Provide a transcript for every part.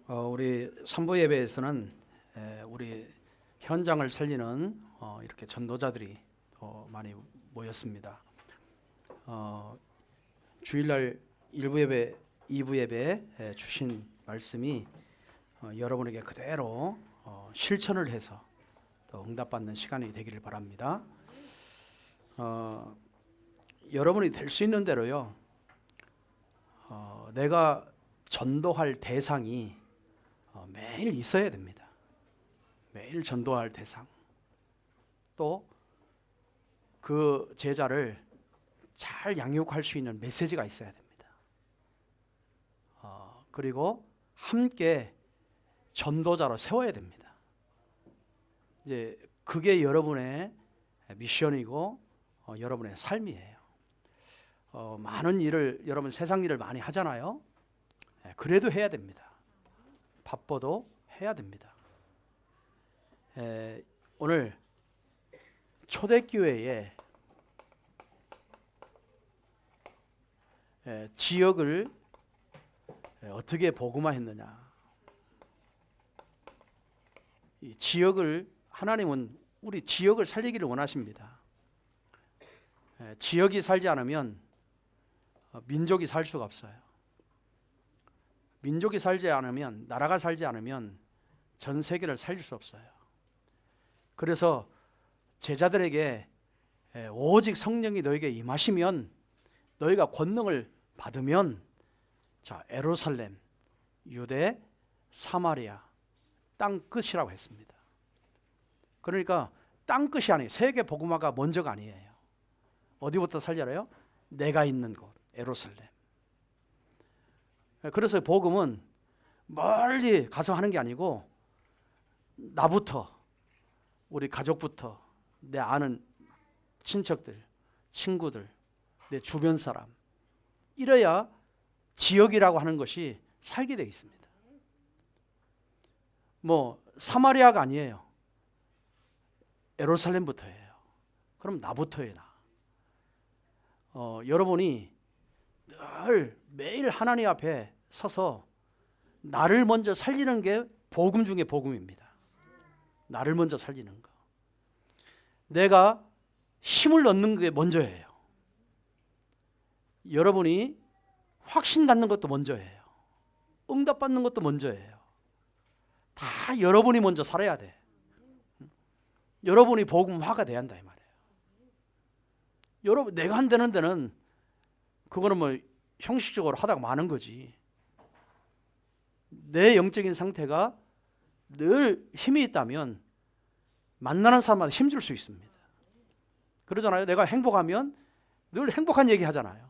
우리 산부 예배에서는 우리 현장을 살리는 이렇게 전도자들이 많이 모였습니다. 주일날 1부 예배, 2부 예배에 주신 말씀이 여러분에게 그대로 실천을 해서 또 응답받는 시간이 되기를 바랍니다. 여러분이 될 수 있는 대로요. 내가 전도할 대상이 매일 있어야 됩니다. 매일 전도할 대상. 또 그 제자를 잘 양육할 수 있는 메시지가 있어야 됩니다. 그리고 함께 전도자로 세워야 됩니다. 이제 그게 여러분의 미션이고 여러분의 삶이에요. 많은 일을 여러분 세상 일을 많이 하잖아요. 그래도 해야 됩니다. 바빠도 해야 됩니다. 오늘 초대교회에 지역을 어떻게 복음화했느냐. 이 지역을 하나님은 우리 지역을 살리기를 원하십니다. 지역이 살지 않으면 민족이 살 수가 없어요. 민족이 살지 않으면, 나라가 살지 않으면 전 세계를 살릴 수 없어요. 그래서 제자들에게 오직 성령이 너에게 임하시면, 너희가 권능을 받으면, 자, 예루살렘, 유대, 사마리아, 땅 끝이라고 했습니다. 그러니까 땅 끝이 아니에요. 세계 복음화가 먼저가 아니에요. 어디부터 살려라요? 내가 있는 곳, 예루살렘. 그래서 복음은 멀리 가서 하는 게 아니고 나부터, 우리 가족부터, 내 아는 친척들, 친구들, 내 주변 사람, 이래야 지역이라고 하는 것이 살게 되어 있습니다. 뭐 사마리아가 아니에요. 예루살렘부터예요. 그럼 나부터예요. 여러분이 늘 매일 하나님 앞에 서서 나를 먼저 살리는 게 복음 중에 복음입니다. 나를 먼저 살리는 거. 내가 힘을 얻는 게 먼저예요. 여러분이 확신 갖는 것도 먼저예요. 응답 받는 것도 먼저예요. 다 여러분이 먼저 살아야 돼. 여러분이 복음화가 돼야 한다 이 말이에요. 여러분, 내가 한다는 데는 그거는 뭐 형식적으로 하다가 마는 거지. 내 영적인 상태가 늘 힘이 있다면 만나는 사람마다 힘줄 수 있습니다. 그러잖아요. 내가 행복하면 늘 행복한 얘기 하잖아요.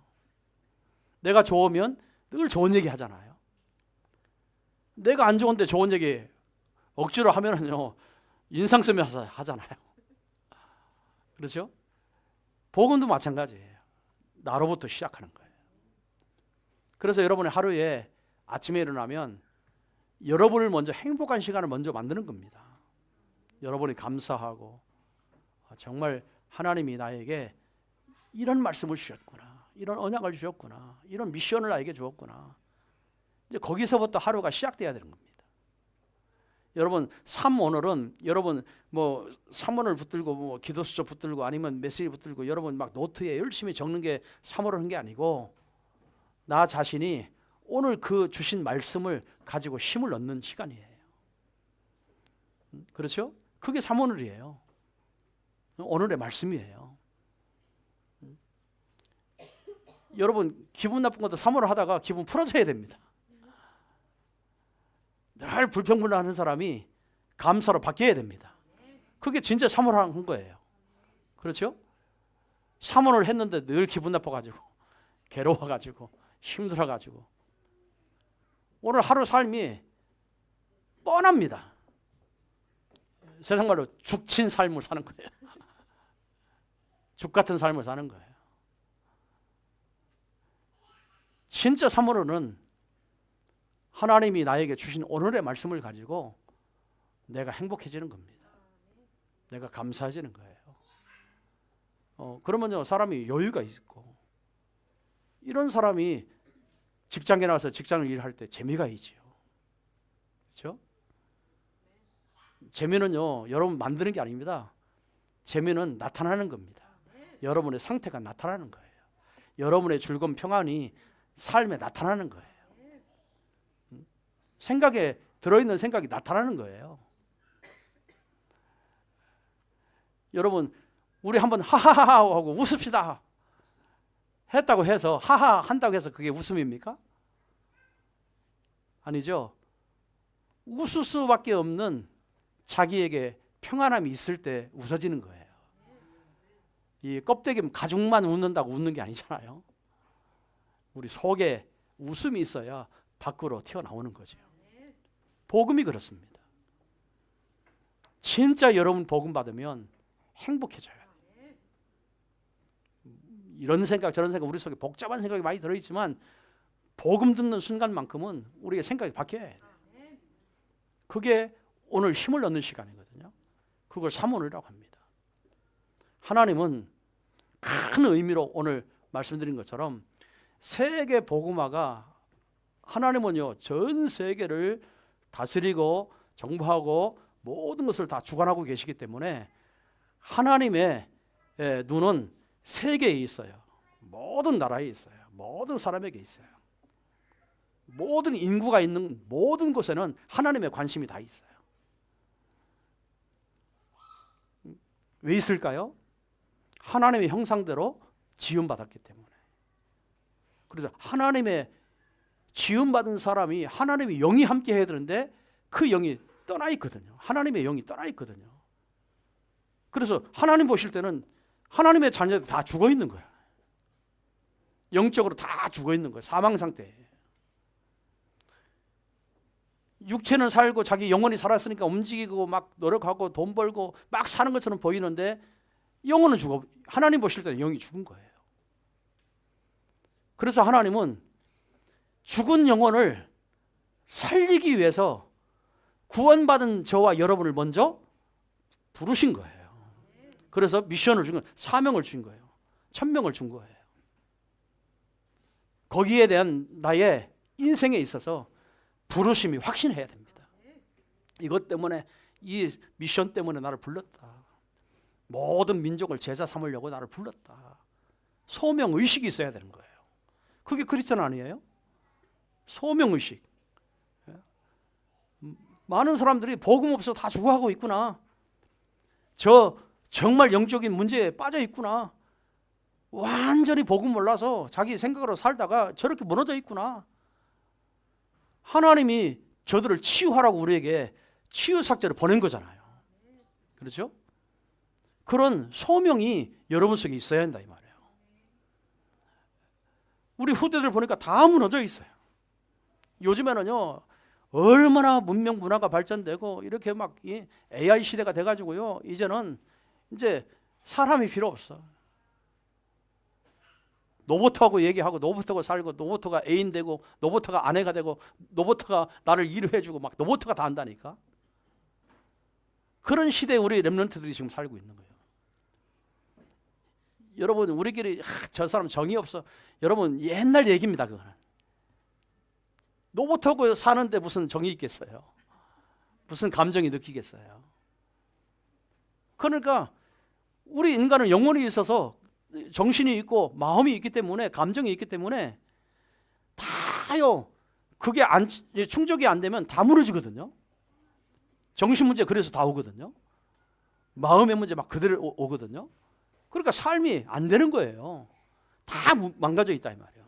내가 좋으면 늘 좋은 얘기 하잖아요. 내가 안 좋은데 좋은 얘기 억지로 하면은요, 인상 쓰면서 하잖아요. 그렇죠? 복음도 마찬가지예요. 나로부터 시작하는 거예요. 그래서 여러분의 하루에 아침에 일어나면 여러분을 먼저 행복한 시간을 먼저 만드는 겁니다. 여러분이 감사하고 정말 하나님이 나에게 이런 말씀을 주셨구나, 이런 언약을 주셨구나, 이런 미션을 나에게 주었구나. 이제 거기서부터 하루가 시작돼야 되는 겁니다. 여러분, 오늘은 여러분 뭐 3원을 붙들고 뭐 기도 수첩 붙들고 아니면 메시지 붙들고 여러분 막 노트에 열심히 적는 게 3월을 한 게 아니고, 나 자신이 오늘 그 주신 말씀을 가지고 힘을 얻는 시간이에요. 그렇죠? 그게 3오늘이에요. 오늘의 말씀이에요. 여러분, 기분 나쁜 것도 3월을 하다가 기분 풀어져야 됩니다. 늘 불평불만하는 사람이 감사로 바뀌어야 됩니다. 그게 진짜 3월 한 거예요. 그렇죠? 3월을 했는데 늘 기분 나빠가지고 괴로워가지고 힘들어가지고 오늘 하루 삶이 뻔합니다. 세상 말로 죽친 삶을 사는 거예요. 죽 같은 삶을 사는 거예요. 진짜 3월은 하나님이 나에게 주신 오늘의 말씀을 가지고 내가 행복해지는 겁니다. 내가 감사해지는 거예요. 그러면요, 사람이 여유가 있고, 이런 사람이 직장에 나가서 직장을 일할 때 재미가 있지요. 그렇죠? 재미는요, 여러분 만드는 게 아닙니다. 재미는 나타나는 겁니다. 여러분의 상태가 나타나는 거예요. 여러분의 즐거움, 평안이 삶에 나타나는 거예요. 생각에 들어있는 생각이 나타나는 거예요. 여러분, 우리 한번 하하하 하고 웃읍시다 했다고 해서 하하 한다고 해서 그게 웃음입니까? 아니죠. 웃을 수밖에 없는 자기에게 평안함이 있을 때 웃어지는 거예요. 이 껍데기 가죽만 웃는다고 웃는 게 아니잖아요. 우리 속에 웃음이 있어야 밖으로 튀어나오는 거죠. 복음이 그렇습니다. 진짜 여러분 복음 받으면 행복해져요. 이런 생각 저런 생각 우리 속에 복잡한 생각이 많이 들어있지만 복음 듣는 순간만큼은 우리의 생각이 바뀌어야 해요. 그게 오늘 힘을 얻는 시간이거든요. 그걸 사모니라고 합니다. 하나님은 큰 의미로 오늘 말씀드린 것처럼 세계 복음화가 하나님은요 전 세계를 다스리고 정부하고 모든 것을 다 주관하고 계시기 때문에 하나님의 눈은 세계에 있어요. 모든 나라에 있어요. 모든 사람에게 있어요. 모든 인구가 있는 모든 곳에는 하나님의 관심이 다 있어요. 왜 있을까요? 하나님의 형상대로 지음받았기 때문에. 그래서 하나님의 지음받은 사람이 하나님의 영이 함께 해야 되는데 그 영이 떠나 있거든요. 하나님의 영이 떠나 있거든요. 그래서 하나님 보실 때는 하나님의 자녀들 다 죽어 있는 거야. 영적으로 다 죽어 있는 거야. 사망 상태에. 육체는 살고 자기 영혼이 살았으니까 움직이고 막 노력하고 돈 벌고 막 사는 것처럼 보이는데 영혼은 죽어. 하나님 보실 때는 영이 죽은 거예요. 그래서 하나님은 죽은 영혼을 살리기 위해서 구원받은 저와 여러분을 먼저 부르신 거예요. 그래서 미션을 준 거예요. 사명을 준 거예요. 천명을 준 거예요. 거기에 대한 나의 인생에 있어서 부르심이 확신해야 됩니다. 이것 때문에 이 미션 때문에 나를 불렀다. 모든 민족을 제자 삼으려고 나를 불렀다. 소명의식이 있어야 되는 거예요. 그게 크리스천 아니에요? 소명의식. 많은 사람들이 복음 없어 다 죽어가고 있구나. 저 정말 영적인 문제에 빠져 있구나. 완전히 복음 몰라서 자기 생각으로 살다가 저렇게 무너져 있구나. 하나님이 저들을 치유하라고 우리에게 치유삭제를 보낸 거잖아요. 그렇죠? 그런 소명이 여러분 속에 있어야 한다 이 말이에요. 우리 후대들 보니까 다 무너져 있어요. 요즘에는요 얼마나 문명 문화가 발전되고 이렇게 막 AI 시대가 돼가지고요 이제는 이제 사람이 필요 없어. 로봇하고 얘기하고 로봇하고 살고 로봇가 애인 되고 로봇가 아내가 되고 로봇가 나를 일해주고 막 로봇가 다 한다니까. 그런 시대에 우리 렘넌트들이 지금 살고 있는 거예요. 여러분 우리끼리 저 사람 정이 없어. 여러분 옛날 얘기입니다. 그거는. 로봇하고 사는데 무슨 정이 있겠어요? 무슨 감정이 느끼겠어요? 그러니까 우리 인간은 영혼이 있어서 정신이 있고 마음이 있기 때문에 감정이 있기 때문에 다요 그게 충족이 안 되면 다 무너지거든요. 정신 문제 그래서 다 오거든요. 마음의 문제 막 그대로 오거든요. 그러니까 삶이 안 되는 거예요. 다 망가져 있다 이 말이에요.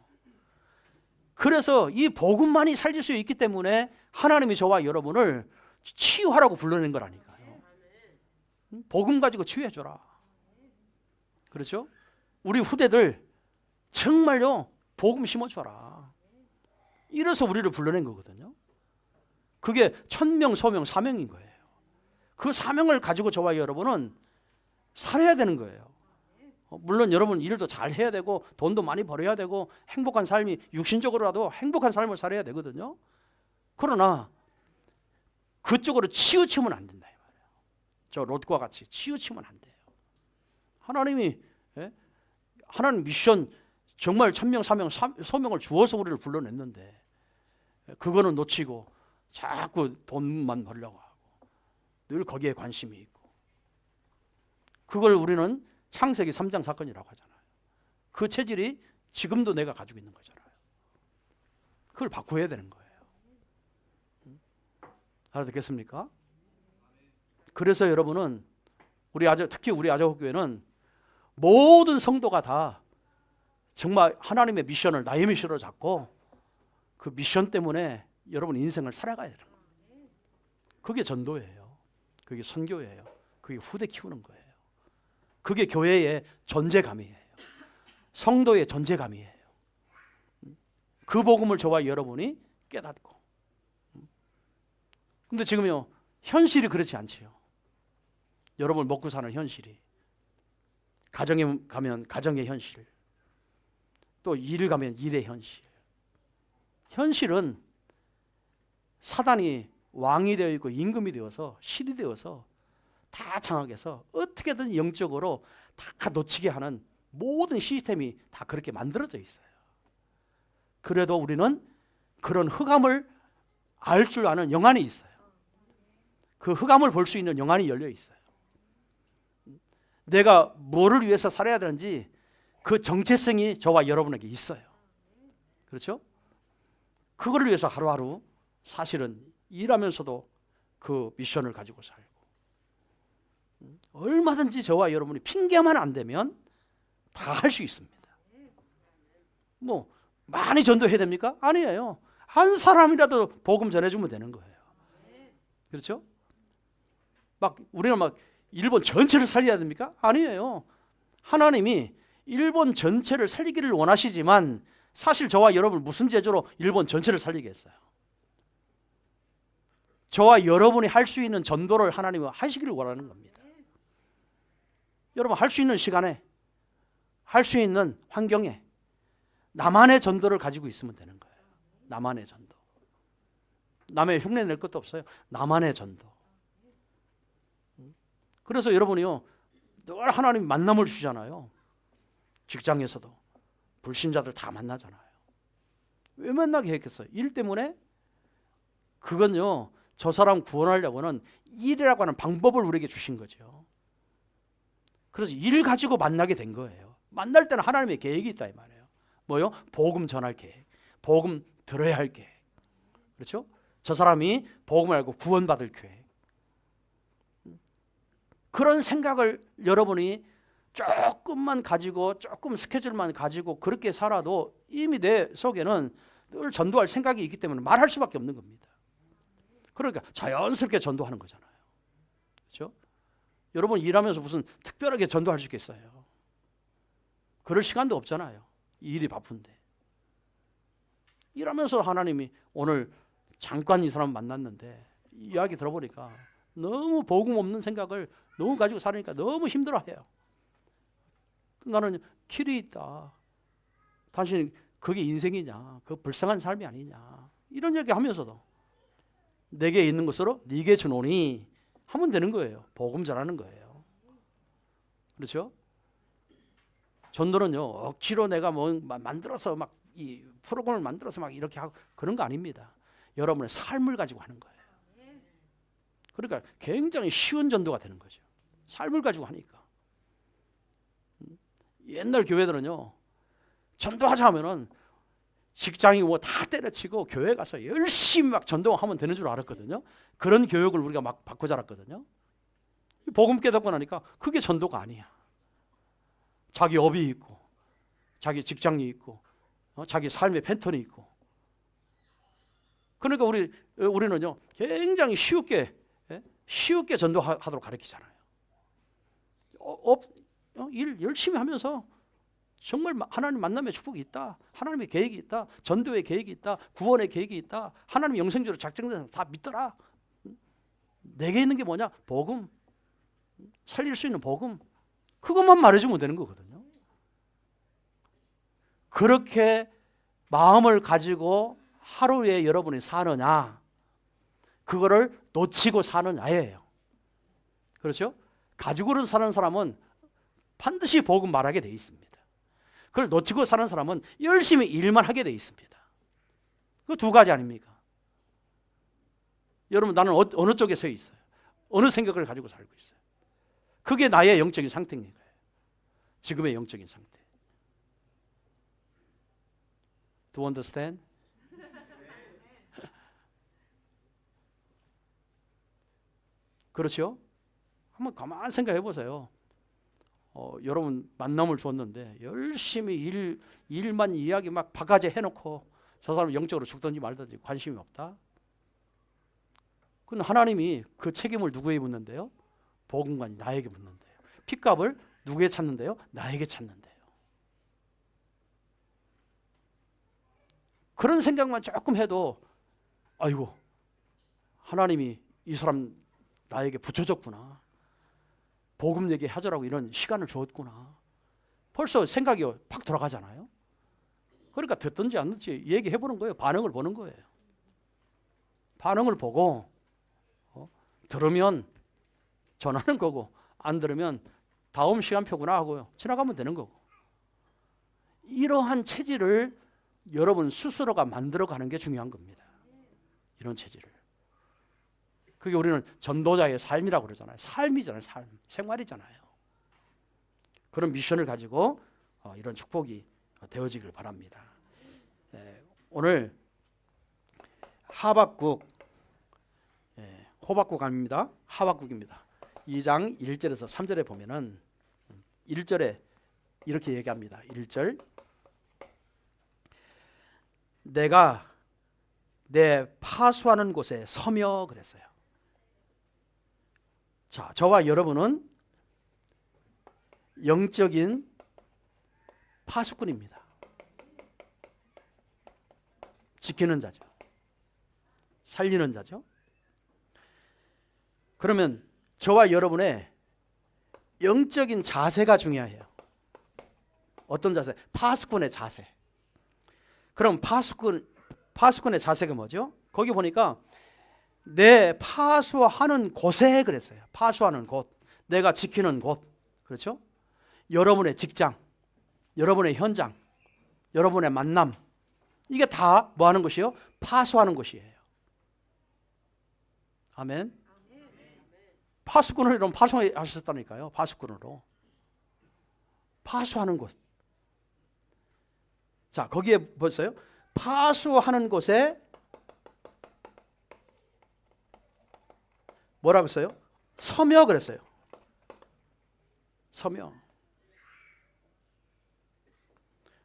그래서 이 복음만이 살릴 수 있기 때문에 하나님이 저와 여러분을 치유하라고 불러낸 거라니까요. 복음 가지고 치유해줘라. 그렇죠? 우리 후대들 정말요 복음 심어줘라. 이래서 우리를 불러낸 거거든요. 그게 천명, 소명, 사명인 거예요. 그 사명을 가지고 저와 여러분은 살아야 되는 거예요. 물론 여러분 일도 잘 해야 되고 돈도 많이 벌어야 되고 행복한 삶이 육신적으로라도 행복한 삶을 살아야 되거든요. 그러나 그쪽으로 치우치면 안 된다 이 말이에요. 저 롯과 같이 치우치면 안 돼요. 하나님이 하나님 미션 정말 천명, 사명, 소명을 주어서 우리를 불러냈는데 그거는 놓치고 자꾸 돈만 벌려고 하고 늘 거기에 관심이 있고, 그걸 우리는 창세기 3장 사건이라고 하잖아요. 그 체질이 지금도 내가 가지고 있는 거잖아요. 그걸 바꿔야 되는 거예요. 알아듣겠습니까? 그래서 여러분은 특히 우리 아자호교회는 모든 성도가 다 정말 하나님의 미션을 나의 미션으로 잡고 그 미션 때문에 여러분 인생을 살아가야 되는 거예요. 그게 전도예요. 그게 선교예요. 그게 후대 키우는 거예요. 그게 교회의 존재감이에요. 성도의 존재감이에요. 그 복음을 저와 여러분이 깨닫고. 근데 지금요, 현실이 그렇지 않지요. 여러분 먹고 사는 현실이, 가정에 가면 가정의 현실, 또 일 가면 일의 현실. 현실은 사단이 왕이 되어 있고 임금이 되어서 신이 되어서 다 장악해서 어떻게든 영적으로 다 놓치게 하는 모든 시스템이 다 그렇게 만들어져 있어요. 그래도 우리는 그런 흑암을 알 줄 아는 영안이 있어요. 그 흑암을 볼 수 있는 영안이 열려 있어요. 내가 뭐를 위해서 살아야 되는지 그 정체성이 저와 여러분에게 있어요. 그렇죠? 그거를 위해서 하루하루 사실은 일하면서도 그 미션을 가지고 살고, 얼마든지 저와 여러분이 핑계만 안 되면 다 할 수 있습니다. 뭐 많이 전도해야 됩니까? 아니에요. 한 사람이라도 복음 전해주면 되는 거예요. 그렇죠? 우리는 일본 전체를 살려야 됩니까? 아니에요. 하나님이 일본 전체를 살리기를 원하시지만 사실 저와 여러분 무슨 제조로 일본 전체를 살리겠어요? 저와 여러분이 할 수 있는 전도를 하나님은 하시기를 원하는 겁니다. 여러분 할 수 있는 시간에, 할 수 있는 환경에 나만의 전도를 가지고 있으면 되는 거예요. 나만의 전도. 남의 흉내 낼 것도 없어요. 나만의 전도. 그래서 여러분이요, 늘 하나님 만남을 주잖아요. 직장에서도 불신자들 다 만나잖아요. 왜 만나게 했겠어요? 일 때문에? 그건요, 저 사람 구원하려고는 일이라고 하는 방법을 우리에게 주신 거죠. 그래서 일 가지고 만나게 된 거예요. 만날 때는 하나님의 계획이 있다 이 말이에요. 뭐요? 복음 전할 계획, 복음 들어야 할 계획. 그렇죠? 저 사람이 복음을 알고 구원받을 계획. 그런 생각을 여러분이 조금만 가지고, 조금 스케줄만 가지고 그렇게 살아도 이미 내 속에는 늘 전도할 생각이 있기 때문에 말할 수밖에 없는 겁니다. 그러니까 자연스럽게 전도하는 거잖아요. 그렇죠? 여러분 일하면서 무슨 특별하게 전도할 수 있겠어요? 그럴 시간도 없잖아요. 일이 바쁜데. 일하면서 하나님이 오늘 잠깐 이 사람 만났는데 이야기 들어보니까 너무 복음 없는 생각을 너무 가지고 살으니까 너무 힘들어해요. 나는 길이 있다. 당신 그게 인생이냐? 그 불쌍한 삶이 아니냐? 이런 얘기 하면서도 내게 있는 것으로 네게 주노니 하면 되는 거예요. 복음 전하는 거예요. 그렇죠? 전도는요, 억지로 내가 뭐 만들어서 막 이 프로그램을 만들어서 막 이렇게 하고 그런 거 아닙니다. 여러분의 삶을 가지고 하는 거예요. 그러니까 굉장히 쉬운 전도가 되는 거죠. 삶을 가지고 하니까. 옛날 교회들은요, 전도하자 하면은 직장이 뭐 다 때려치고 교회 가서 열심히 막 전도하면 되는 줄 알았거든요. 그런 교육을 우리가 막 받고 자랐거든요. 복음 깨닫고 나니까 그게 전도가 아니야. 자기 업이 있고, 자기 직장이 있고, 자기 삶의 패턴이 있고. 그러니까 우리는요, 굉장히 쉽게 전도하도록 가르치잖아요. 일 열심히 하면서 정말 하나님 만남의 축복이 있다. 하나님의 계획이 있다. 전도의 계획이 있다. 구원의 계획이 있다. 하나님 영생적으로 작정돼서 다 믿더라. 내게 있는 게 뭐냐? 복음. 살릴 수 있는 복음. 그것만 말해주면 되는 거거든요. 그렇게 마음을 가지고 하루에 여러분이 사느냐, 그거를 놓치고 사느냐예요. 그렇죠? 가지고는 사는 사람은 반드시 복음 말하게 돼 있습니다. 그걸 놓치고 사는 사람은 열심히 일만 하게 돼 있습니다. 그 두 가지 아닙니까? 여러분 나는 어느 쪽에 서 있어요? 어느 생각을 가지고 살고 있어요? 그게 나의 영적인 상태인 거예요. 지금의 영적인 상태. Do you understand? 그렇죠? 한번 가만히 생각해 보세요. 여러분 만남을 주었는데 열심히 일만 이야기 막 바가지 해놓고 저 사람 영적으로 죽든지 말든지 관심이 없다. 그건 하나님이 그 책임을 누구에게 묻는데요? 복음관이 나에게 묻는데요. 핏값을 누구에게 찾는데요? 나에게 찾는데요. 그런 생각만 조금 해도 아이고 하나님이 이 사람 나에게 붙여줬구나. 복음 얘기하자라고 이런 시간을 줬구나. 벌써 생각이 팍 돌아가잖아요. 그러니까 듣든지 안 듣든지 얘기해보는 거예요. 반응을 보는 거예요. 반응을 보고 들으면 전하는 거고 안 들으면 다음 시간표구나 하고요. 지나가면 되는 거고. 이러한 체질을 여러분 스스로가 만들어가는 게 중요한 겁니다. 이런 체질을. 그게 우리는 전도자의 삶이라고 그러잖아요. 삶이잖아요. 삶. 생활이잖아요. 그런 미션을 가지고 이런 축복이 되어지길 바랍니다. 오늘 하박국, 호박국 아닙니다. 하박국입니다. 2장 1절에서 3절에 보면은 1절에 이렇게 얘기합니다. 1절 내가 내 파수하는 곳에 서며 그랬어요. 자, 저와 여러분은 영적인 파수꾼입니다. 지키는 자죠. 살리는 자죠. 그러면 저와 여러분의 영적인 자세가 중요해요. 어떤 자세? 파수꾼의 자세. 그럼 파수꾼의 자세가 뭐죠? 거기 보니까 내 파수하는 곳에 그랬어요. 파수하는 곳, 내가 지키는 곳, 그렇죠? 여러분의 직장, 여러분의 현장, 여러분의 만남, 이게 다 뭐 하는 것이요? 파수하는 것이에요. 아멘. 파수꾼을 이런 파수하셨다니까요. 파수꾼으로 파수하는 곳. 자, 거기에 보세요. 파수하는 곳에 뭐라고 했어요? 서며 그랬어요. 서며.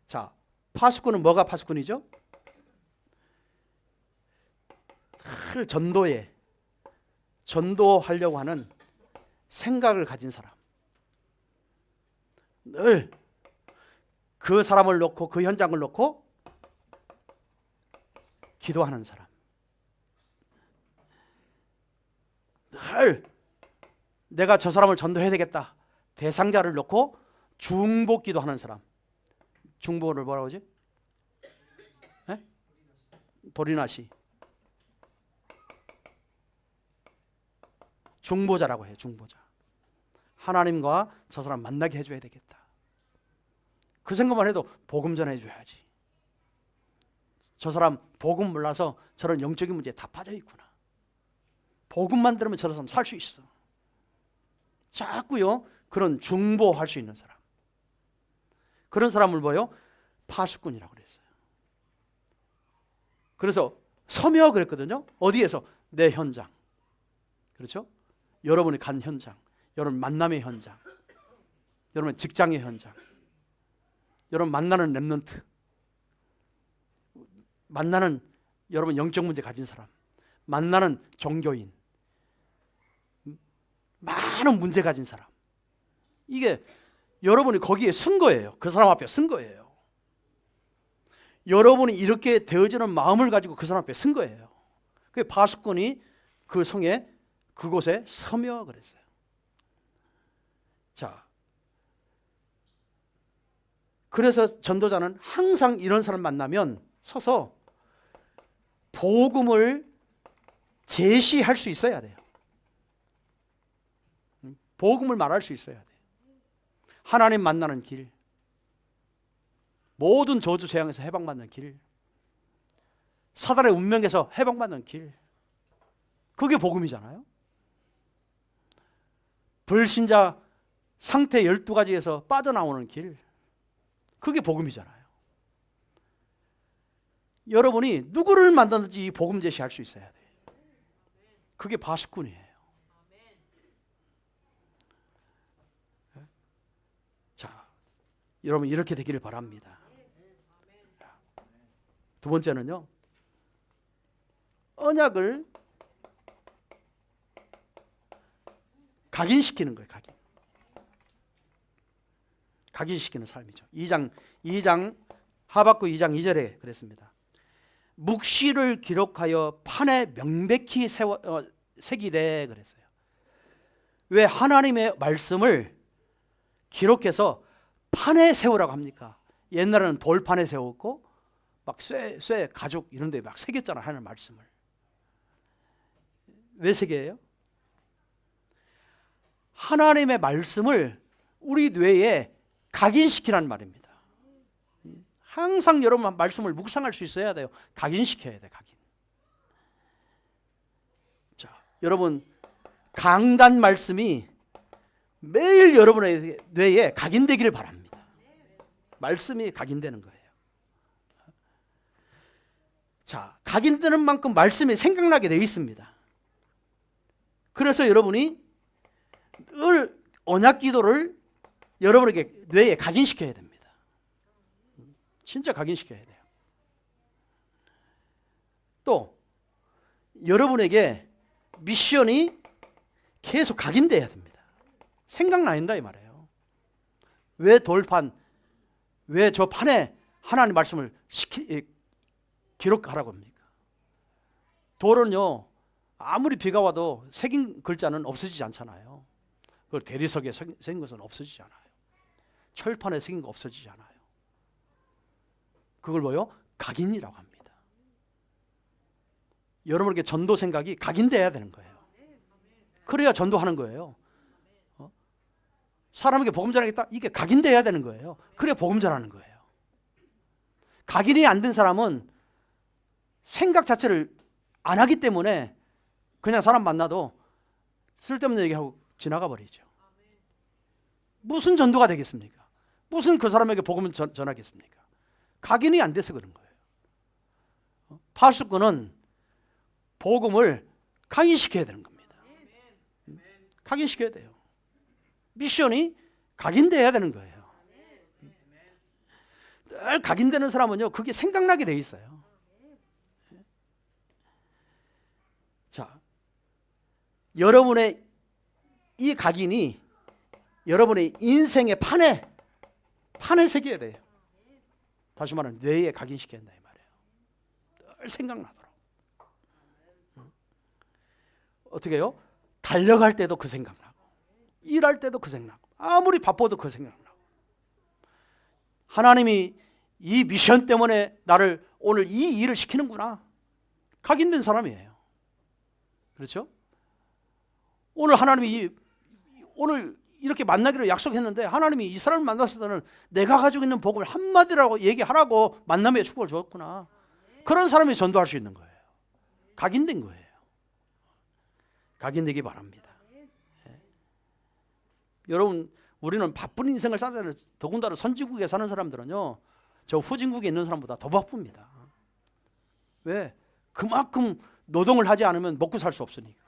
자, 파수꾼은 뭐가 파수꾼이죠? 늘 전도하려고 하는 생각을 가진 사람. 늘 그 사람을 놓고 그 현장을 놓고 기도하는 사람. 늘 내가 저 사람을 전도해야 되겠다. 대상자를 놓고 중보 기도하는 사람. 중보를 뭐라고 하지? 도리나시. 중보자라고 해요. 중보자. 하나님과 저 사람 만나게 해줘야 되겠다. 그 생각만 해도 복음 전해줘야지. 저 사람 복음 몰라서 저런 영적인 문제에 다 빠져 있구나. 복음만 들으면 저 사람 살 수 있어. 자꾸요 그런 중보할 수 있는 사람. 그런 사람을 뭐요? 파수꾼이라고 그랬어요. 그래서 서며 그랬거든요. 어디에서? 내 현장. 그렇죠? 여러분이 간 현장, 여러분 만남의 현장, 여러분 직장의 현장, 여러분 만나는 렘넌트, 만나는 여러분 영적 문제 가진 사람, 만나는 종교인, 많은 문제 가진 사람. 이게 여러분이 거기에 쓴 거예요. 그 사람 앞에 쓴 거예요. 여러분이 이렇게 되어지는 마음을 가지고 그 사람 앞에 쓴 거예요. 그 파수꾼이 그 성에 그곳에 서며 그랬어요. 자, 그래서 전도자는 항상 이런 사람 만나면 서서 복음을 제시할 수 있어야 돼요. 복음을 말할 수 있어야 돼요. 하나님 만나는 길, 모든 저주 재앙에서 해방받는 길, 사단의 운명에서 해방받는 길, 그게 복음이잖아요. 불신자 상태 12가지에서 빠져나오는 길, 그게 복음이잖아요. 여러분이 누구를 만나든지 이 복음 제시할 수 있어야 돼요. 그게 바수꾼이에요. 자, 여러분 이렇게 되기를 바랍니다. 두 번째는요, 언약을 각인시키는 거예요. 각인시키는 삶이죠. 2장 하박국 2장 2절에 그랬습니다. 묵시를 기록하여 판에 명백히 새기되 그랬어요. 왜 하나님의 말씀을 기록해서 판에 세우라고 합니까? 옛날에는 돌판에 세웠고 막 쇠 가죽 이런 데 막 새겼잖아요. 하나님 말씀을. 왜 새겨요? 하나님의 말씀을 우리 뇌에 각인시키라는 말입니다. 항상 여러분 말씀을 묵상할 수 있어야 돼요. 각인시켜야 돼. 각인. 자, 여러분 강단 말씀이 매일 여러분의 뇌에 각인되기를 바랍니다. 말씀이 각인되는 거예요. 자, 각인되는 만큼 말씀이 생각나게 되어 있습니다. 그래서 여러분이 늘 언약 기도를 여러분에게 뇌에 각인시켜야 됩니다. 진짜 각인시켜야 돼요. 또 여러분에게 미션이 계속 각인돼야 됩니다. 생각나야 이 말이에요. 왜 돌판, 왜 저 판에 하나님 말씀을 기록하라고 합니까? 돌은요, 아무리 비가 와도 새긴 글자는 없어지지 않잖아요. 그걸 대리석에 새긴 것은 없어지지 않아요. 철판에 새긴 거 없어지지 않아요. 그걸 뭐요? 각인이라고 합니다. 여러분에게 전도 생각이 각인돼야 되는 거예요. 그래야 전도하는 거예요. 사람에게 복음 전하겠다? 이게 각인돼야 되는 거예요. 그래야 복음 전하는 거예요. 각인이 안 된 사람은 생각 자체를 안 하기 때문에 그냥 사람 만나도 쓸데없는 얘기하고 지나가 버리죠. 무슨 전도가 되겠습니까? 무슨 그 사람에게 복음을 전하겠습니까? 각인이 안 돼서 그런 거예요. 파수꾼은 복음을 각인시켜야 되는 겁니다. 각인시켜야 돼요. 미션이 각인돼야 되는 거예요. 늘 각인되는 사람은요, 그게 생각나게 돼 있어요. 자, 여러분의 이 각인이 여러분의 인생의 판에 새겨야 돼요. 다시 말하면 뇌에 각인시켜야 된다 이 말이에요. 늘 생각나도록. 어떻게 해요? 달려갈 때도 그 생각나고, 일할 때도 그 생각나고, 아무리 바빠도 그 생각나고. 하나님이 이 미션 때문에 나를 오늘 이 일을 시키는구나. 각인된 사람이에요. 그렇죠? 오늘 하나님이 오늘 이렇게 만나기로 약속했는데 하나님이 이 사람을 만났을 때는 내가 가지고 있는 복을 한마디라고 얘기하라고 만남의 축복을 주었구나. 그런 사람이 전도할 수 있는 거예요. 각인된 거예요. 각인되기 바랍니다. 예. 여러분, 우리는 바쁜 인생을 살잖아요. 더군다나 선진국에 사는 사람들은요, 저 후진국에 있는 사람보다 더 바쁩니다. 왜? 그만큼 노동을 하지 않으면 먹고 살 수 없으니까.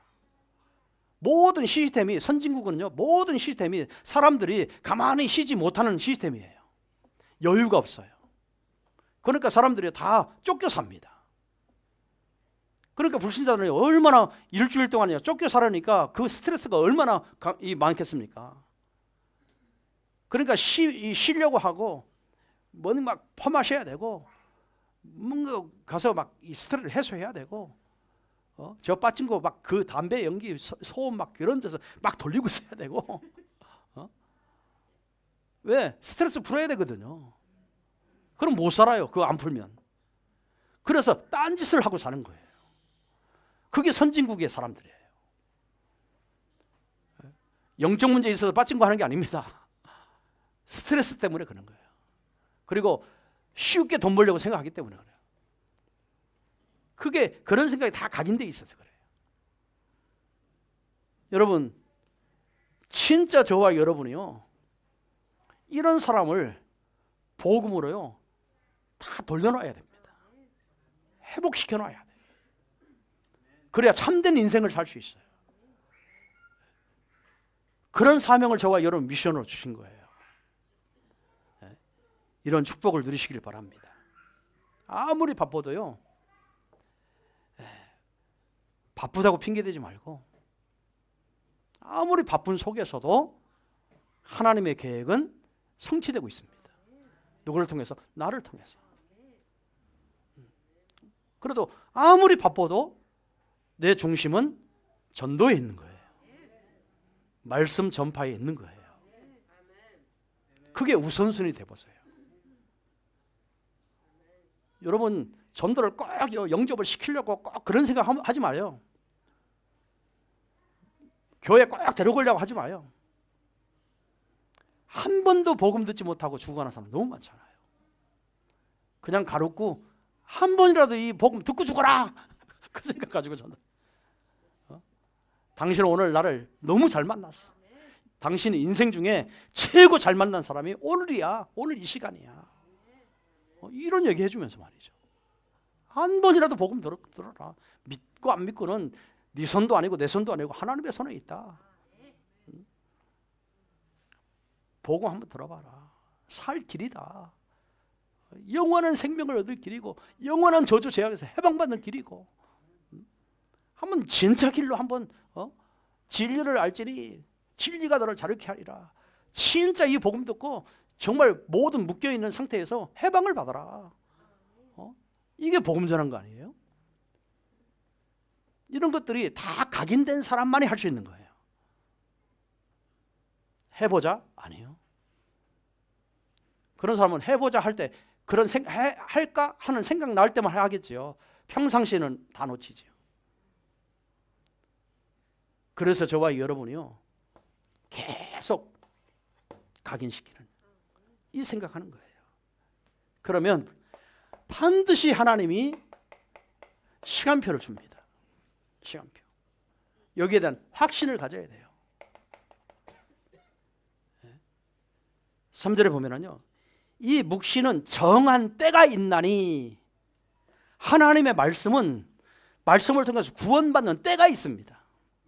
모든 시스템이, 선진국은요, 모든 시스템이 사람들이 가만히 쉬지 못하는 시스템이에요. 여유가 없어요. 그러니까 사람들이 다 쫓겨 삽니다. 그러니까 불신자들이 얼마나 일주일 동안이요 쫓겨 살으니까 그 스트레스가 얼마나 많겠습니까? 그러니까 쉬려고 하고 뭐는 막 퍼마셔야 되고 뭔가 가서 막 이 스트레스를 해소해야 되고 저 빠진 거 막 그 담배 연기 소음 막 그런 데서 막 돌리고 있어야 되고 왜? 스트레스 풀어야 되거든요. 그럼 못 살아요. 그거 안 풀면. 그래서 딴짓을 하고 사는 거예요. 그게 선진국의 사람들이에요. 영적 문제에 있어서 빠진 거 하는 게 아닙니다. 스트레스 때문에 그런 거예요. 그리고 쉽게 돈 벌려고 생각하기 때문에 그래요. 그게 그런 생각이 다 각인돼 있어서 그래요. 여러분, 진짜 저와 여러분이요, 이런 사람을 복음으로요 다 돌려놔야 됩니다. 회복시켜 놔야 돼요. 그래야 참된 인생을 살 수 있어요. 그런 사명을 저와 여러분 미션으로 주신 거예요. 이런 축복을 누리시길 바랍니다. 아무리 바빠도요, 바쁘다고 핑계대지 말고, 아무리 바쁜 속에서도 하나님의 계획은 성취되고 있습니다. 누구를 통해서? 나를 통해서. 그래도 아무리 바빠도 내 중심은 전도에 있는 거예요. 말씀 전파에 있는 거예요. 그게 우선순위 돼보세요. 여러분, 전도를 꼭 영접을 시키려고 꼭 그런 생각 하지 마요. 교회 꼭 데려오려고 하지 마요. 한 번도 복음 듣지 못하고 죽어가는 사람 너무 많잖아요. 그냥 가볍고 한 번이라도 이 복음 듣고 죽어라 그 생각 가지고 전도. 당신은 오늘 나를 너무 잘 만났어. 당신의 인생 중에 최고 잘 만난 사람이 오늘이야. 오늘 이 시간이야. 이런 얘기 해주면서 말이죠. 한 번이라도 복음 들어라. 믿고 안 믿고는 네 손도 아니고 내 손도 아니고 하나님의 손에 있다. 복음 한번 들어봐라. 살 길이다. 영원한 생명을 얻을 길이고 영원한 저주 제약에서 해방받는 길이고, 한번 진짜 길로 한번 진리를 알지니 진리가 너를 자유케 하리라. 진짜 이 복음 듣고 정말 모든 묶여있는 상태에서 해방을 받아라. 이게 복음 전한 거 아니에요? 이런 것들이 다 각인된 사람만이 할 수 있는 거예요. 해보자? 아니에요. 그런 사람은 해보자 할 때 그런 할까 하는 생각 나올 때만 하겠지요. 평상시에는 다 놓치지요. 그래서 저와 여러분이요 계속 각인시키는 이 생각하는 거예요. 그러면 반드시 하나님이 시간표를 줍니다. 시간표. 여기에 대한 확신을 가져야 돼요. 3절에 보면은요, 이 묵시는 정한 때가 있나니, 하나님의 말씀은 말씀을 통해서 구원받는 때가 있습니다.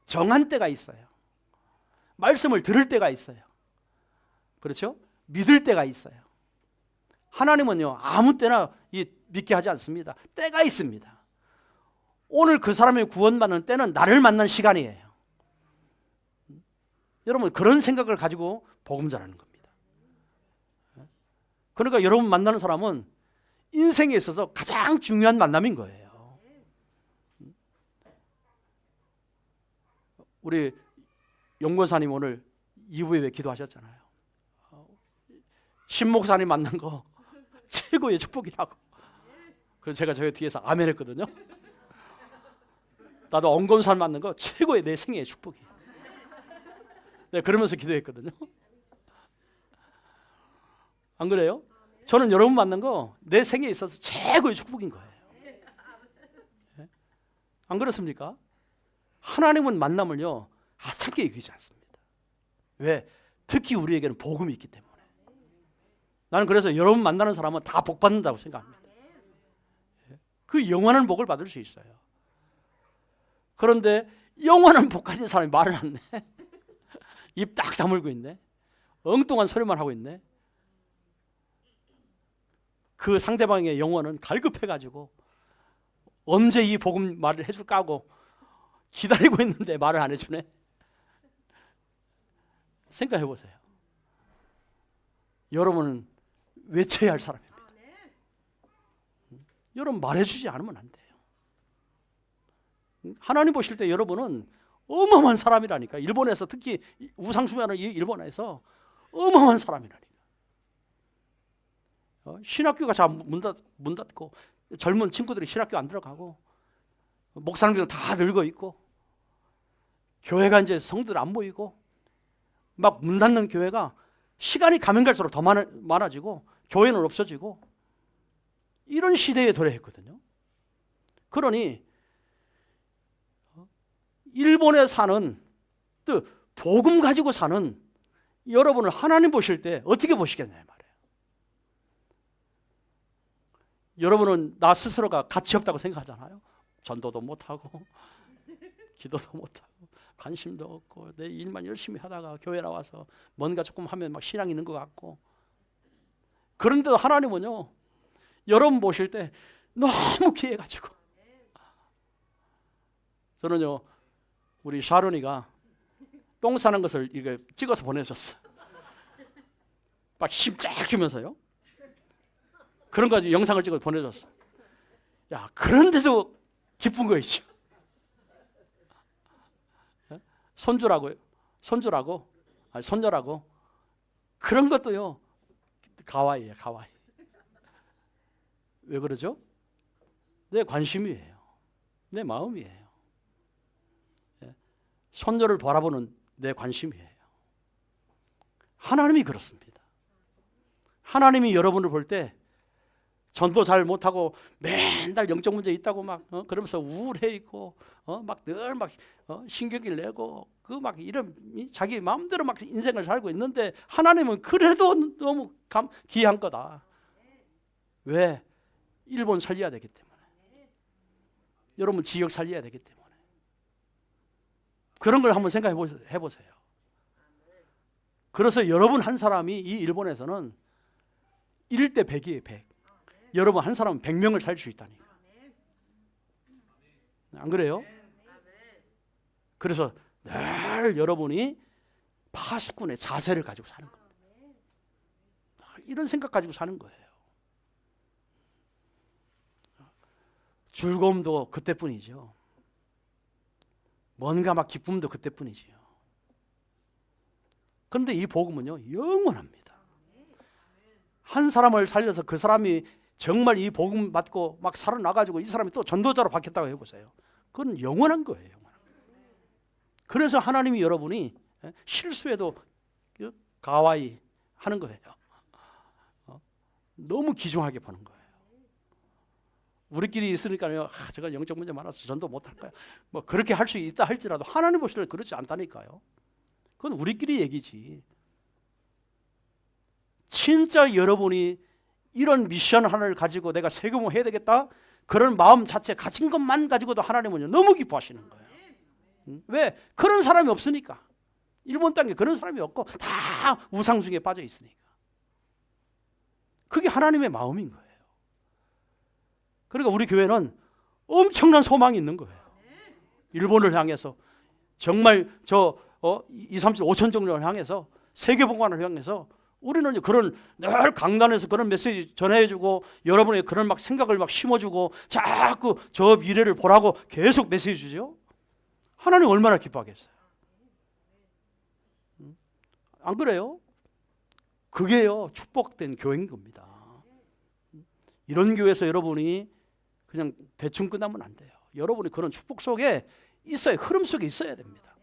정한 때가 있어요. 말씀을 들을 때가 있어요. 그렇죠? 믿을 때가 있어요. 하나님은요 아무 때나 믿게 하지 않습니다. 때가 있습니다. 오늘 그 사람이 구원받는 때는 나를 만난 시간이에요. 여러분, 그런 생각을 가지고 복음 전하는 겁니다. 그러니까 여러분 만나는 사람은 인생에 있어서 가장 중요한 만남인 거예요. 우리 용권사님 오늘 2부에 기도하셨잖아요. 신목사님 만난 거 최고의 축복이라고. 그래서 제가 저희 뒤에서 아멘 했거든요. 나도 엄건사 만난 거 최고의 내 생애의 축복이에요. 네, 그러면서 기도했거든요. 안 그래요? 저는 여러분 만난 거 내 생애에 있어서 최고의 축복인 거예요. 안 그렇습니까? 하나님은 만남을요 하찮게 여기지 않습니다. 왜? 특히 우리에게는 복음이 있기 때문에. 나는 그래서 여러분 만나는 사람은 다 복 받는다고 생각합니다. 그 영원한 복을 받을 수 있어요. 그런데 영원한 복 가진 사람이 말을 안 해. 입 딱 다물고 있네. 엉뚱한 소리만 하고 있네. 그 상대방의 영혼은 갈급해가지고 언제 이 복음 말을 해줄까 하고 기다리고 있는데 말을 안 해주네. 생각해 보세요. 여러분은 외쳐야 할 사람입니다. 여러분 말해주지 않으면 안 돼요. 하나님 보실 때 여러분은 어마어마한 사람이라니까. 일본에서 특히 우상숭배하는 이 일본에서 어마어마한 사람이라니까. 신학교가 잘 문 닫고 젊은 친구들이 신학교 안 들어가고 목사님들은 다 늙어 있고 교회가 이제 성들 안 모이고 막 문 닫는 교회가 시간이 가면 갈수록 더 많아지고 교회는 없어지고 이런 시대에 도래했거든요. 그러니 일본에 사는 또 복음 가지고 사는 여러분을 하나님 보실 때 어떻게 보시겠냐 말이에요. 여러분은 나 스스로가 가치 없다고 생각하잖아요. 전도도 못하고 기도도 못하고 관심도 없고 내 일만 열심히 하다가 교회 나와서 뭔가 조금 하면 막 신앙 있는 것 같고, 그런데도 하나님은요 여러분 보실 때 너무 귀해가지고, 저는요 우리 샤론이가 똥 싸는 것을 이게 찍어서 보내줬어. 막 힘 쫙 주면서요. 그런 거 영상을 찍어서 보내줬어. 야, 그런데도 기쁜 거 있죠. 손주라고요. 아니 손녀라고. 그런 것도요 가와이예요, 가와이. 왜 그러죠? 내 관심이에요. 내 마음이에요. 손녀를 바라보는 내 관심이에요. 하나님이 그렇습니다. 하나님이 여러분을 볼 때 전도 잘 못하고 맨날 영적 문제 있다고 막 그러면서 우울해 있고 막 늘 막 신경질 내고 그 막 이런 자기 마음대로 막 인생을 살고 있는데, 하나님은 그래도 너무 귀한 거다. 왜? 일본 살려야 되기 때문에, 여러분 지역 살려야 되기 때문에. 그런 걸 한번 생각해 보세요. 그래서 여러분 한 사람이 이 일본에서는 1대 100이에요, 100. 여러분 한 사람은 100명을 살릴 수 있다니까. 안 그래요? 그래서 늘 여러분이 파수꾼의 자세를 가지고 사는 겁니다. 이런 생각 가지고 사는 거예요. 즐거움도 그때뿐이죠. 뭔가 막 기쁨도 그때뿐이지요. 그런데 이 복음은요 영원합니다. 한 사람을 살려서 그 사람이 정말 이 복음 받고 막 살아나가지고 이 사람이 또 전도자로 바뀌었다고 해보세요. 그건 영원한 거예요. 그래서 하나님이 여러분이 실수해도 가와이 하는 거예요. 너무 귀중하게 보는 거예요. 우리끼리 있으니까요, 제가 영적 문제 많아서 전도 못할 거야, 뭐 그렇게 할 수 있다 할지라도 하나님 보실 때 그렇지 않다니까요. 그건 우리끼리 얘기지. 진짜 여러분이 이런 미션 하나를 가지고 내가 세금을 해야 되겠다, 그런 마음 자체 가진 것만 가지고도 하나님은요 너무 기뻐하시는 거예요. 왜? 그런 사람이 없으니까. 일본 땅에 그런 사람이 없고 다 우상숭에 빠져 있으니까. 그게 하나님의 마음인 거예요. 그러니까 우리 교회는 엄청난 소망이 있는 거예요. 일본을 향해서 정말 2, 3, 7, 5천 정도를 향해서 세계복음화를 향해서 우리는 그런 늘 강단에서 그런 메시지 전해주고 여러분의 그런 막 생각을 막 심어주고 자꾸 저 미래를 보라고 계속 메시지 주죠. 하나님 얼마나 기뻐하겠어요. 안 그래요? 그게요 축복된 교회인 겁니다. 이런 교회에서 여러분이 그냥 대충 끝나면 안 돼요. 여러분이 그런 축복 속에 있어야, 흐름 속에 있어야 됩니다.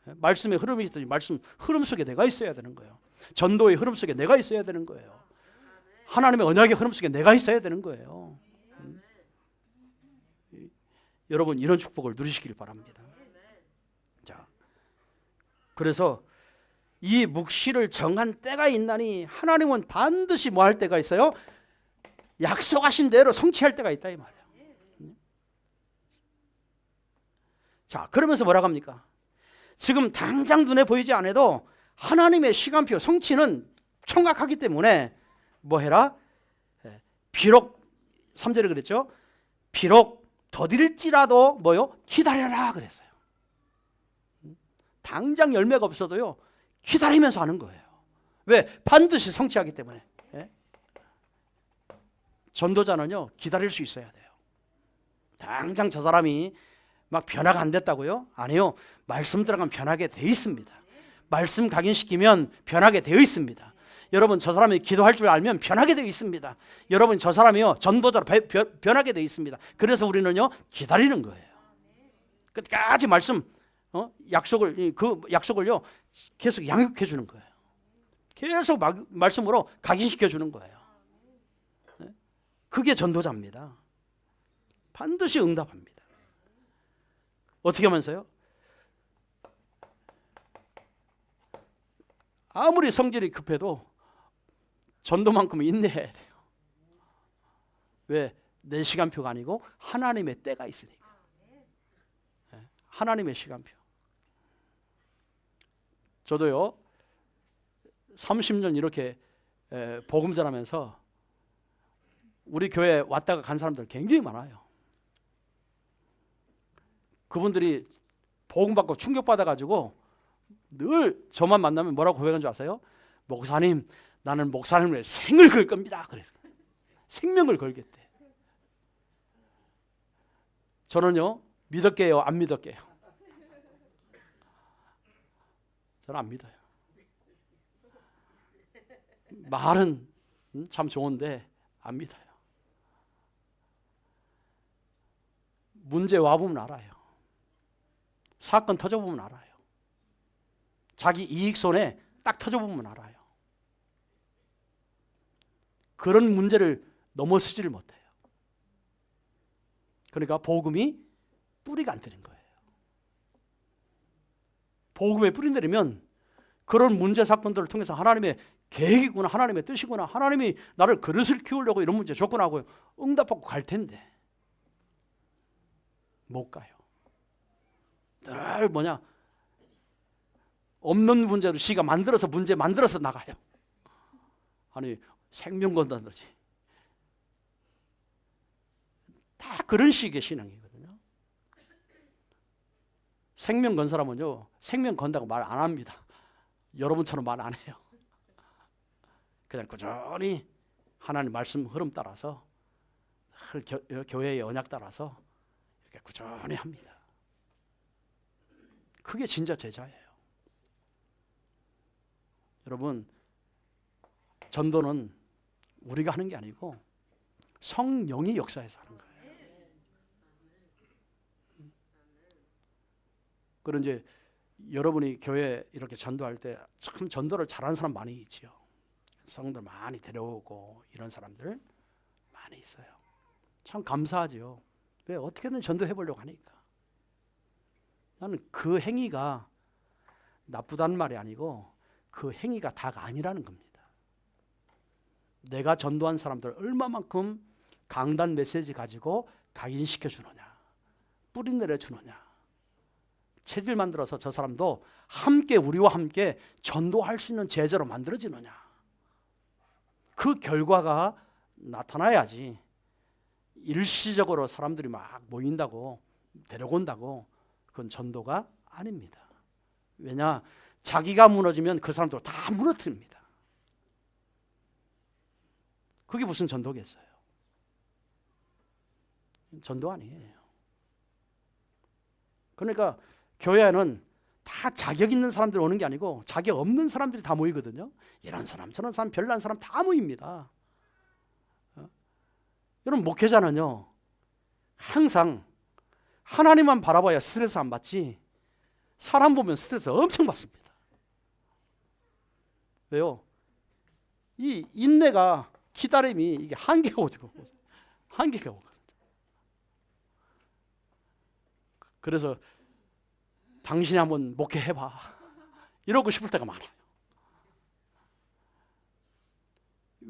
말씀의 흐름이 있더니 말씀 흐름 속에 내가 있어야 되는 거예요. 전도의 흐름 속에 내가 있어야 되는 거예요. 하나님의 언약의 흐름 속에 내가 있어야 되는 거예요. 여러분 이런 축복을 누리시길 바랍니다. 자, 그래서 이 묵시를 정한 때가 있나니 하나님은 반드시 뭐 할 때가 있어요? 약속하신 대로 성취할 때가 있다 이 말이에요. 자, 그러면서 뭐라고 합니까? 지금 당장 눈에 보이지 않아도 하나님의 시간표 성취는 청각하기 때문에 뭐 해라? 비록 3절에 그랬죠? 비록 더딜지라도 뭐요? 기다려라 그랬어요. 당장 열매가 없어도요 기다리면서 하는 거예요. 왜? 반드시 성취하기 때문에. 전도자는요 기다릴 수 있어야 돼요. 당장 저 사람이 막 변화가 안 됐다고요? 아니요. 말씀 들어가면 변하게 돼 있습니다. 말씀 각인시키면 변하게 되어 있습니다. 여러분 저 사람이 기도할 줄 알면 변하게 되어 있습니다. 여러분 저 사람이요 전도자로 변하게 되어 있습니다. 그래서 우리는요 기다리는 거예요. 끝까지 말씀 약속을 그 약속을요 계속 양육해 주는 거예요. 계속 말씀으로 각인시켜 주는 거예요. 그게 전도자입니다. 반드시 응답합니다. 어떻게 하면서요? 아무리 성질이 급해도 전도만큼은 인내해야 돼요. 왜? 내 시간표가 아니고 하나님의 때가 있으니까. 하나님의 시간표. 저도요 30년 이렇게 복음 전하면서 우리 교회 왔다가 간 사람들 굉장히 많아요. 그분들이 복음 받고 충격받아 가지고 늘 저만 만나면 뭐라고 고백한 줄 아세요? 목사님, 나는 목사님을 위해 생을 걸 겁니다. 그래서 생명을 걸겠대. 저는요 믿었게요, 안 믿었게요? 저는 안 믿어요. 말은 참 좋은데 안 믿어요. 문제 와보면 알아요. 사건 터져보면 알아요. 자기 이익 손에 딱 터져보면 알아요. 그런 문제를 넘어서지를 못해요. 그러니까 복음이 뿌리가 안 되는 거예요. 복음에 뿌리 내리면 그런 문제 사건들을 통해서 하나님의 계획이구나, 하나님의 뜻이구나, 하나님이 나를 그릇을 키우려고 이런 문제 접근하고 응답받고 갈 텐데 못 가요. 늘 뭐냐, 없는 문제로 지가 만들어서 문제 만들어서 나가요. 아니 생명 건다든지 다 그런 식의 신앙이거든요. 생명 건 사람은요 생명 건다고 말 안 합니다. 여러분처럼 말 안 해요. 그냥 꾸준히 하나님 말씀 흐름 따라서 교회의 언약 따라서 이렇게 꾸준히 합니다. 그게 진짜 제자예요. 여러분, 전도는 우리가 하는 게 아니고 성령이 역사해서 하는 거예요. 그리고 이제 여러분이 교회 이렇게 전도할 때 참 전도를 잘하는 사람 많이 있지요. 성도들 많이 데려오고 이런 사람들 많이 있어요. 참 감사하죠. 왜? 어떻게든 전도해 보려고 하니까. 나는 그 행위가 나쁘다는 말이 아니고 그 행위가 다가 아니라는 겁니다. 내가 전도한 사람들 얼마만큼 강단 메시지 가지고 각인시켜 주느냐, 뿌리 내려 주느냐, 체질 만들어서 저 사람도 함께 우리와 함께 전도할 수 있는 제자로 만들어지느냐, 그 결과가 나타나야지. 일시적으로 사람들이 막 모인다고 데려온다고 그건 전도가 아닙니다. 왜냐? 자기가 무너지면 그 사람들 다 무너뜨립니다. 그게 무슨 전도겠어요? 전도 아니에요. 그러니까 교회는 다 자격 있는 사람들이 오는 게 아니고 자격 없는 사람들이 다 모이거든요. 이런 사람 저런 사람 별난 사람 다 모입니다. 여러분, 목회자는요 항상 하나님만 바라봐야 스트레스 안 받지 사람 보면 스트레스 엄청 받습니다. 왜요? 이 인내가, 기다림이 이게 한계가 오거든요. 한계가 오거든요. 그래서 당신이 한번 목회해봐 이러고 싶을 때가 많아요.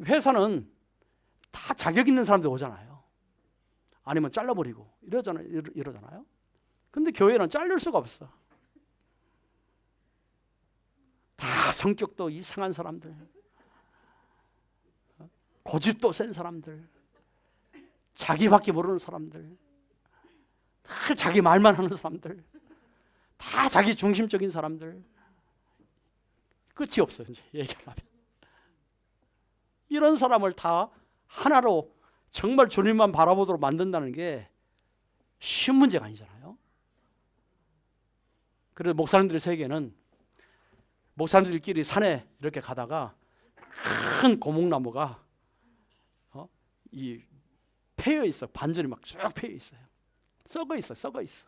회사는 다 자격 있는 사람들 오잖아요. 아니면 잘라버리고 이러잖아요. 근데 교회는 자를 수가 없어. 다 성격도 이상한 사람들, 고집도 센 사람들, 자기밖에 모르는 사람들, 다 자기 말만 하는 사람들, 다 자기 중심적인 사람들. 끝이 없어요. 이제 얘기하면 이런 사람을 다 하나로 정말 주님만 바라보도록 만든다는 게 쉬운 문제가 아니잖아요. 그래서 목사님들의 세계는 목사님들끼리 산에 이렇게 가다가 큰 고목나무가 이 패여 있어. 반전이 막 쭉 패여 있어요. 썩어 있어.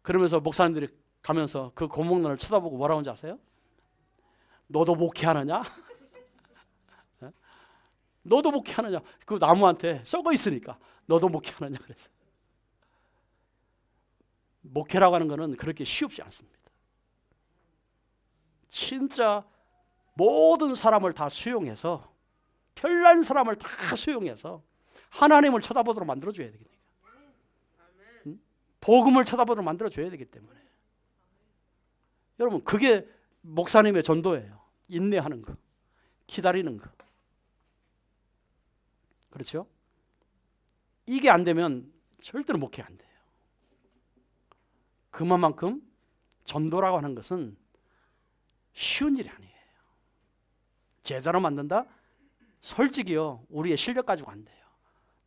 그러면서 목사님들이 가면서 그 고목나무를 쳐다보고 뭐라고 하는지 아세요? 너도 목회하느냐? 너도 목회하느냐? 그 나무한테 썩어 있으니까 너도 목회하느냐 그랬어요. 목회라고 하는 것은 그렇게 쉽지 않습니다. 진짜 모든 사람을 다 수용해서, 별난 사람을 다 수용해서 하나님을 쳐다보도록 만들어줘야 되겠네. 복음을 쳐다보도록 만들어줘야 되기 때문에. 여러분, 그게 목사님의 전도예요. 인내하는 거, 기다리는 거. 그렇죠? 이게 안 되면 절대로 목회 안 돼요. 그만큼 전도라고 하는 것은 쉬운 일이 아니에요. 제자로 만든다? 솔직히요, 우리의 실력 가지고 안 돼요.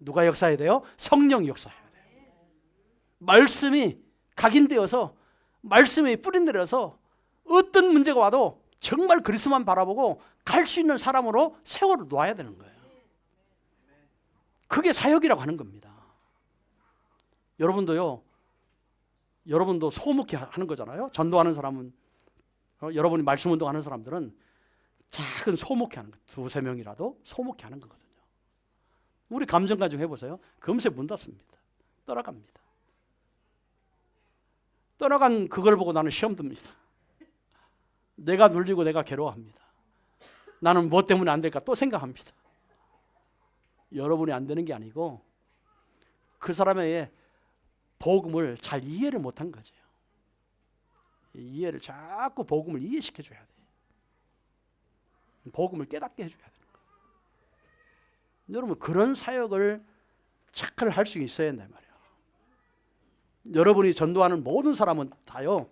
누가 역사해야 돼요? 성령이 역사해야 돼요. 말씀이 각인되어서, 말씀이 뿌리내려서 어떤 문제가 와도 정말 그리스도만 바라보고 갈 수 있는 사람으로 세월을 놓아야 되는 거예요. 그게 사역이라고 하는 겁니다. 여러분도요, 여러분도 소목회 하는 거잖아요. 전도하는 사람은, 여러분이 말씀 운동하는 사람들은 작은 소목회 하는 거, 2-3명이라도 소목회 하는 거거든요. 우리 감정가 좀 해보세요. 금세 문 닫습니다. 떠나갑니다. 떠나간 그걸 보고 나는 시험 듭니다. 내가 눌리고 내가 괴로워합니다. 나는 뭐 때문에 안 될까 또 생각합니다. 여러분이 안 되는 게 아니고 그 사람의 복음을 잘 이해를 못한 거죠. 이해를 자꾸 복음을 이해시켜 줘야 돼. 복음을 깨닫게 해줘야 되는 거예요. 여러분, 그런 사역을 착할 할 수 있어야 된단 말이에요. 여러분이 전도하는 모든 사람은 다요,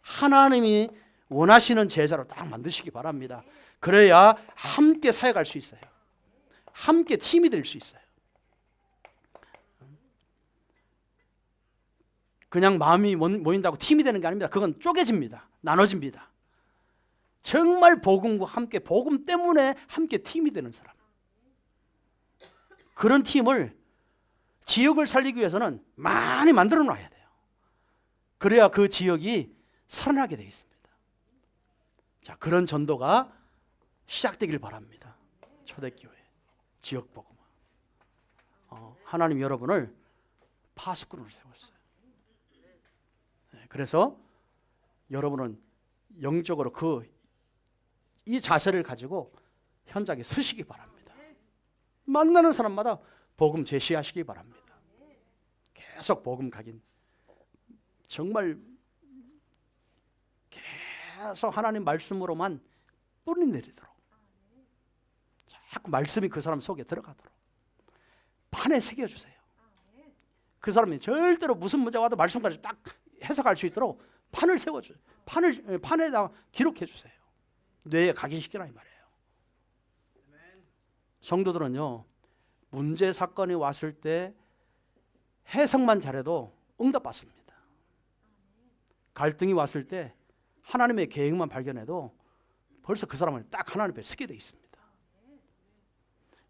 하나님이 원하시는 제자로 딱 만드시기 바랍니다. 그래야 함께 사역할 수 있어요. 함께 팀이 될 수 있어요. 그냥 마음이 모인다고 팀이 되는 게 아닙니다. 그건 쪼개집니다. 나눠집니다. 정말 복음과 함께, 복음 때문에 함께 팀이 되는 사람, 그런 팀을 지역을 살리기 위해서는 많이 만들어 놔야 돼요. 그래야 그 지역이 살아나게 되어 있습니다. 자, 그런 전도가 시작되길 바랍니다. 초대교회, 지역복음. 하나님 여러분을 파수꾼으로 세웠어요. 네, 그래서 여러분은 영적으로 이 자세를 가지고 현장에 서시기 바랍니다. 만나는 사람마다 복음 제시하시기 바랍니다. 계속 복음 각인, 정말 계속 하나님 말씀으로만 뿌리 내리도록, 자꾸 말씀이 그 사람 속에 들어가도록 판에 새겨주세요. 그 사람이 절대로 무슨 문제가 와도 말씀까지 딱 해석할 수 있도록 판을 세워줘요. 판에다가 기록해 주세요. 뇌에 각인시키라 이 말이에요. 성도들은요, 문제 사건이 왔을 때 해석만 잘해도 응답받습니다. 갈등이 왔을 때 하나님의 계획만 발견해도 벌써 그 사람을 딱 하나님 앞에 서게 되어 있습니다.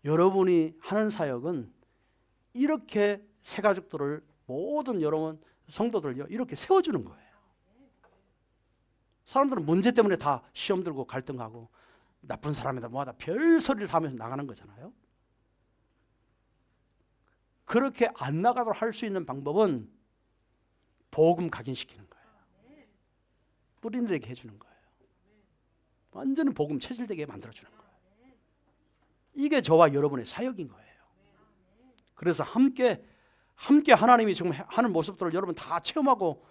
여러분이 하는 사역은 이렇게 새 가족들을, 모든 여러분 성도들요, 이렇게 세워주는 거예요. 사람들은 문제 때문에 다 시험 들고 갈등하고 나쁜 사람이다 뭐하다 별 소리를 다 하면서 나가는 거잖아요. 그렇게 안 나가도록 할 수 있는 방법은 복음 각인시키는 거예요. 뿌리내리게 해주는 거예요. 완전히 복음 체질되게 만들어주는 거예요. 이게 저와 여러분의 사역인 거예요. 그래서 함께 하나님이 지금 하는 모습들을 여러분 다 체험하고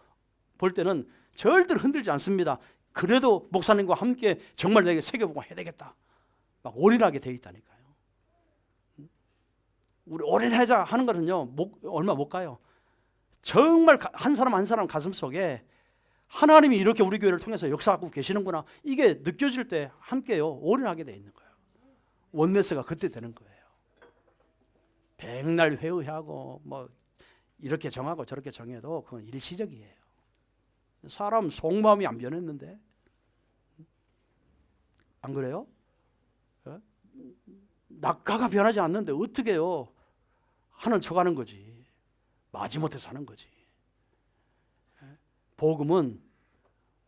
볼 때는 절대로 흔들지 않습니다. 그래도 목사님과 함께 정말 내게 새겨보고 해야 되겠다, 막 올인하게 돼 있다니까요. 우리 올인하자 하는 거는요, 얼마 못 가요. 정말 한 사람 한 사람 가슴 속에 하나님이 이렇게 우리 교회를 통해서 역사하고 계시는구나, 이게 느껴질 때 함께요 올인하게 돼 있는 거예요. 원네스가 그때 되는 거예요. 백날 회의하고 뭐 이렇게 정하고 저렇게 정해도 그건 일시적이에요. 사람 속마음이 안 변했는데, 안 그래요? 낙가가 변하지 않는데 어떻게 해요? 하는 척하는 거지. 마지못해서 하는 거지. 복음은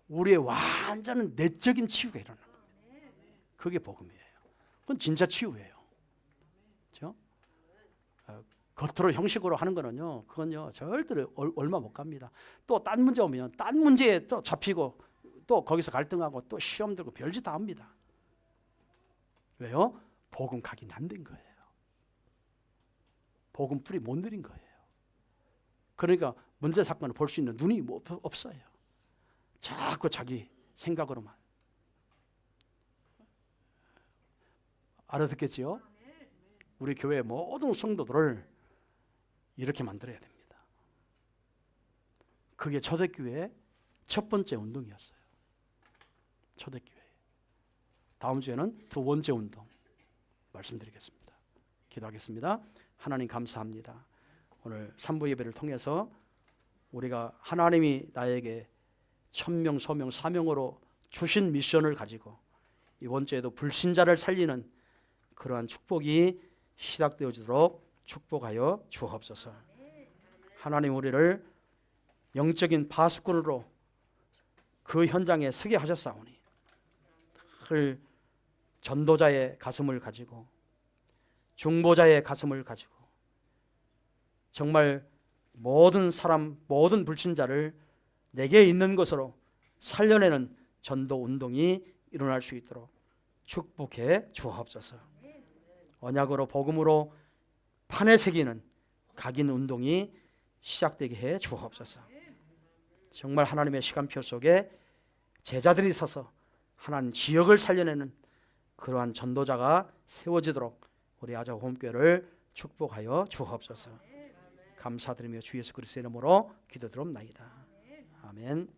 우리의 완전한 내적인 치유가 일어나는 거예요. 그게 복음이에요. 그건 진짜 치유예요. 그렇죠? 겉으로 형식으로 하는 거는요, 그건요 절대로 얼마 못 갑니다. 또 딴 문제 오면 딴 문제에 또 잡히고 또 거기서 갈등하고 또 시험 들고 별짓 다 합니다. 왜요? 복음 각인 안 된 거예요. 복음 뿌리 못 내린 거예요. 그러니까 문제 사건을 볼 수 있는 눈이 없어요. 자꾸 자기 생각으로만. 알아듣겠지요? 우리 교회 모든 성도들을 이렇게 만들어야 됩니다. 그게 초대교회의 첫 번째 운동이었어요. 초대교회. 다음 주에는 두 번째 운동 말씀드리겠습니다. 기도하겠습니다. 하나님 감사합니다. 오늘 3부 예배를 통해서 우리가 하나님이 나에게 천명, 소명, 사명으로 주신 미션을 가지고 이번 주에도 불신자를 살리는 그러한 축복이 시작되어지도록 축복하여 주옵소서. 하나님 우리를 영적인 파수꾼으로 그 현장에 서게 하셨사오니 늘 전도자의 가슴을 가지고 중보자의 가슴을 가지고 정말 모든 사람, 모든 불신자를 내게 있는 것으로 살려내는 전도 운동이 일어날 수 있도록 축복해 주옵소서. 언약으로 복음으로 판에 새기는 각인 운동이 시작되게 해 주옵소서. 정말 하나님의 시간표 속에 제자들이 서서 하나님 지역을 살려내는 그러한 전도자가 세워지도록 우리 아자홈교회를 축복하여 주옵소서. 감사드리며 주 예수 그리스도의 이름으로 기도드립나이다. 아멘.